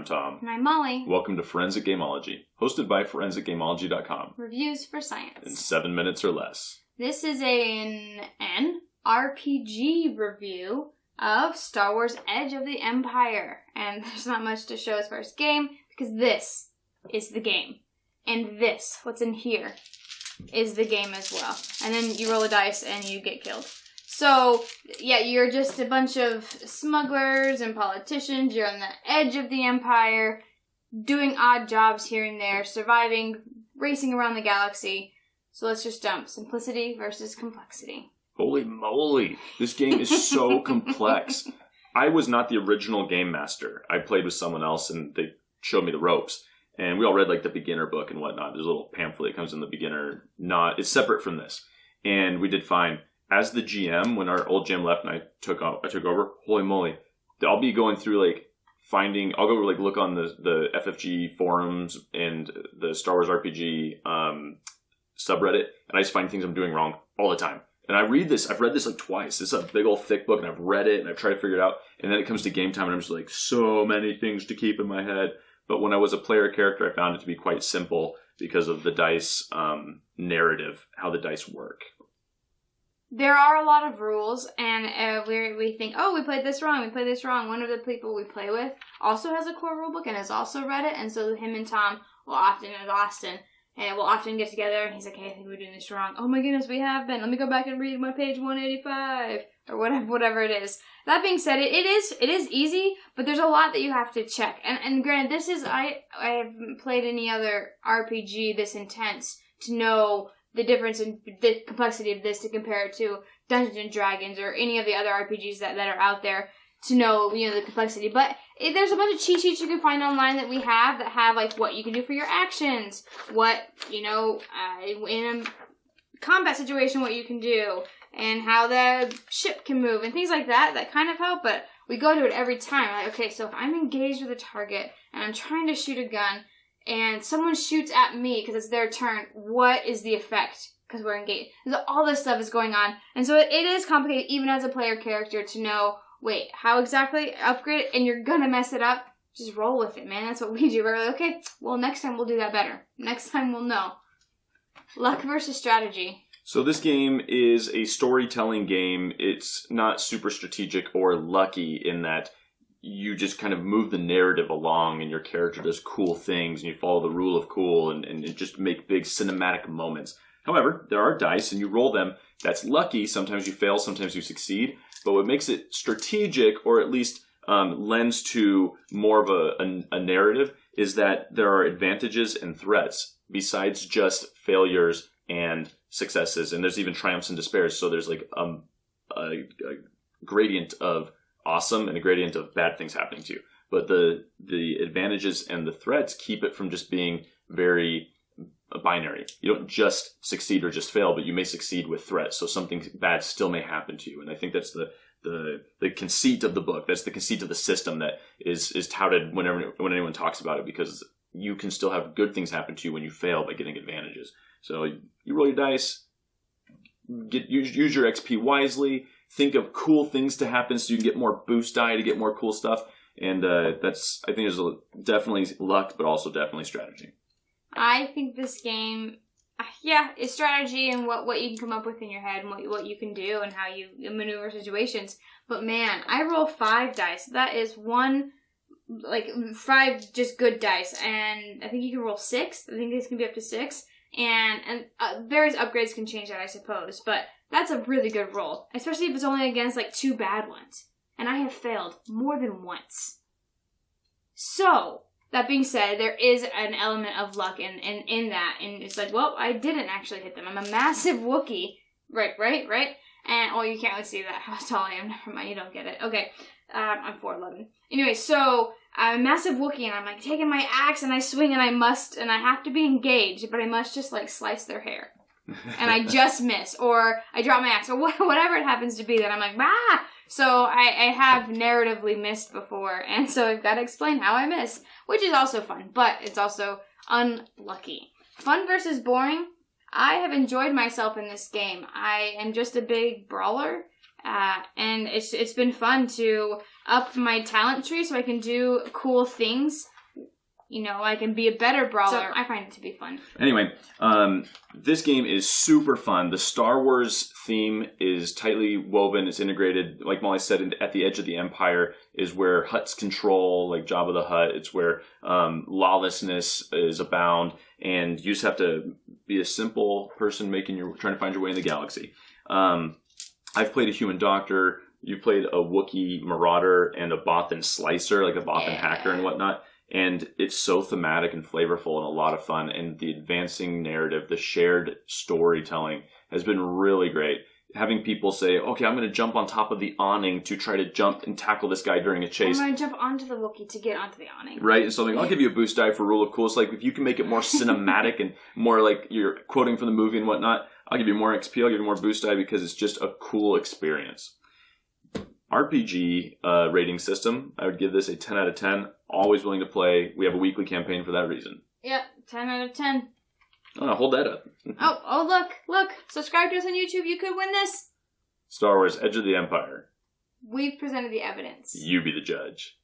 Tom. And I'm Molly. Welcome to Forensic Gameology, hosted by ForensicGameology.com. Reviews for science. In 7 minutes or less. This is an RPG review of Star Wars Edge of the Empire. And there's not much to show as far as game, because this is the game. And this, what's in here, is the game as well. And then you roll a dice and you get killed. So, yeah, you're just a bunch of smugglers and politicians. You're on the edge of the Empire, doing odd jobs here and there, surviving, racing around the galaxy. So let's just jump. Simplicity versus complexity. Holy moly. This game is so complex. I was not the original game master. I played with someone else and they showed me the ropes. And we all read like the beginner book and whatnot. There's a little pamphlet that comes in the beginner. It's separate from this. And we did fine. As the GM, when our old GM left and I took over, holy moly, I'll be going through I'll go look on the FFG forums and the Star Wars RPG subreddit, and I just find things I'm doing wrong all the time. And I've read this like twice. It's a big old thick book, and I've read it and I've tried to figure it out. And then it comes to game time, and I'm just like, so many things to keep in my head. But when I was a player character, I found it to be quite simple because of the dice narrative, how the dice work. There are a lot of rules, and we think, we played this wrong. One of the people we play with also has a core rulebook and has also read it, and so him and Tom will often get together, and he's like, hey, I think we're doing this wrong. Oh my goodness, we have been. Let me go back and read my page 185, or whatever it is. That being said, it is easy, but there's a lot that you have to check. And granted, I haven't played any other RPG this intense to know the difference in the complexity of this to compare it to Dungeons & Dragons or any of the other RPGs that are out there to know, the complexity. But there's a bunch of cheat sheets you can find online that we have that have, what you can do for your actions, what, in a combat situation, what you can do, and how the ship can move, and things like that kind of help, but we go to it every time. Okay, so if I'm engaged with a target, and I'm trying to shoot a gun, and someone shoots at me because it's their turn, what is the effect? Because we're engaged. So all this stuff is going on. And so it is complicated, even as a player character, to know, wait, how exactly upgrade it? And you're going to mess it up. Just roll with it, man. That's what we do. We're like, okay, well, next time we'll do that better. Next time we'll know. Luck versus strategy. So this game is a storytelling game. It's not super strategic or lucky in that you just kind of move the narrative along and your character does cool things and you follow the rule of cool and just make big cinematic moments. However, there are dice and you roll them. That's lucky. Sometimes you fail, sometimes you succeed. But what makes it strategic, or at least lends to more of a narrative, is that there are advantages and threats besides just failures and successes. And there's even triumphs and despairs. So there's a gradient of awesome and a gradient of bad things happening to you. But the advantages and the threats keep it from just being very binary. You don't just succeed or just fail, but you may succeed with threats. So something bad still may happen to you. And I think that's the conceit of the book. That's the conceit of the system that is touted when anyone talks about it, because you can still have good things happen to you when you fail by getting advantages. So you roll your dice, use your XP wisely, think of cool things to happen so you can get more boost die to get more cool stuff. And I think there's definitely luck, but also definitely strategy. I think this game, is strategy and what you can come up with in your head and what you can do and how you maneuver situations. But man, I roll 5 dice. That is 5 just good dice. And I think you can roll 6. I think this can be up to 6. And various upgrades can change that, I suppose. But that's a really good roll, especially if it's only against 2 bad ones. And I have failed more than once. So, that being said, there is an element of luck in that. And it's I didn't actually hit them. I'm a massive Wookiee. Right? And, you can't really see that, how tall I am. Never mind, you don't get it. Okay, I'm 4'11". Anyway, so I'm a massive Wookiee, and I'm taking my axe, and I swing, and I have to be engaged, but I must just slice their hair. And I just miss, or I drop my axe, or whatever it happens to be, that I'm So I have narratively missed before, and so I've got to explain how I miss, which is also fun, but it's also unlucky. Fun versus boring? I have enjoyed myself in this game. I am just a big brawler, and it's been fun to up my talent tree so I can do cool things I can be a better brawler. So I find it to be fun. Anyway, this game is super fun. The Star Wars theme is tightly woven. It's integrated, like Molly said, at the edge of the Empire is where Hutts control, like Jabba the Hutt. It's where lawlessness is abound, and you just have to be a simple person trying to find your way in the galaxy. I've played a human doctor. You played a Wookiee marauder and a Bothan slicer, like a Bothan hacker and whatnot. And it's so thematic and flavorful and a lot of fun. And the advancing narrative, the shared storytelling has been really great. Having people say, okay, I'm going to jump on top of the awning to try to jump and tackle this guy during a chase. I'm going to jump onto the Wookiee to get onto the awning. Right, and so I'm like, I'll give you a boost die for Rule of Cool. It's like, if you can make it more cinematic and more like you're quoting from the movie and whatnot, I'll give you more XP, I'll give you more boost die because it's just a cool experience. RPG rating system, I would give this a 10 out of 10. Always willing to play. We have a weekly campaign for that reason. Yep, 10 out of 10. Oh, hold that up. Look. Subscribe to us on YouTube. You could win this. Star Wars Edge of the Empire. We've presented the evidence. You be the judge.